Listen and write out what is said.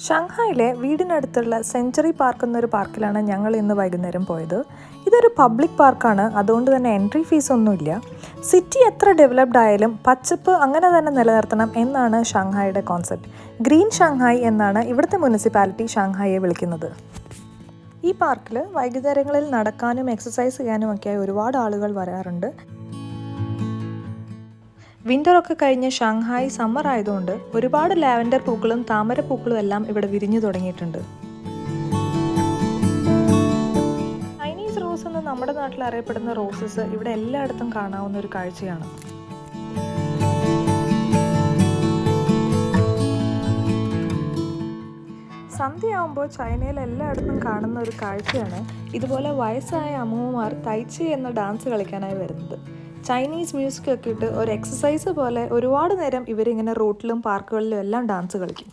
ഷാങ്ഹായിലെ വീടിനടുത്തുള്ള century park എന്നൊരു പാർക്കിലാണ് ഞങ്ങൾ ഇന്ന് വൈകുന്നേരം പോയത്. ഇതൊരു പബ്ലിക് പാർക്കാണ്, അതുകൊണ്ട് തന്നെ എൻട്രി ഫീസ് ഒന്നുമില്ല. സിറ്റി എത്ര ഡെവലപ്ഡ് ആയാലും പച്ചപ്പ് അങ്ങനെ തന്നെ നിലനിർത്തണം എന്നാണ് ഷാങ്ഹായിയുടെ കോൺസെപ്റ്റ്. ഗ്രീൻ ഷാങ്ഹായ് എന്നാണ് ഇവിടുത്തെ മുനിസിപ്പാലിറ്റി ഷാങ്ഹായിയെ വിളിക്കുന്നത്. ഈ പാർക്കിൽ വൈകുന്നേരങ്ങളിൽ നടക്കാനും എക്സസൈസ് ചെയ്യാനും ഒക്കെയായി ഒരുപാട് ആളുകൾ വരാറുണ്ട്. വിൻ്ററൊക്കെ കഴിഞ്ഞ് ഷാങ്ഹായ് സമ്മർ ആയതുകൊണ്ട് ഒരുപാട് ലാവൻഡർ പൂക്കളും താമരപ്പൂക്കളും എല്ലാം ഇവിടെ വിരിഞ്ഞു തുടങ്ങിയിട്ടുണ്ട്. ചൈനീസ് റോസ് എന്ന് നമ്മുടെ നാട്ടിൽ അറിയപ്പെടുന്ന റോസസ് ഇവിടെ എല്ലായിടത്തും കാണാവുന്ന ഒരു കാഴ്ചയാണ്. സന്ധ്യയാവുമ്പോൾ ചൈനയിൽ എല്ലായിടത്തും കാണുന്ന ഒരു കാഴ്ചയാണ് ഇതുപോലെ വയസ്സായ അമ്മൂമ്മമാർ തൈച്ചി എന്ന ഡാൻസ് കളിക്കാനായി വരുന്നത്. ചൈനീസ് മ്യൂസിക് ഒക്കെ ഇട്ട് ഒരു എക്സസൈസ് പോലെ ഒരുപാട് നേരം ഇവരിങ്ങനെ റോട്ടിലും പാർക്കുകളിലും എല്ലാം ഡാൻസ് കളിക്കും.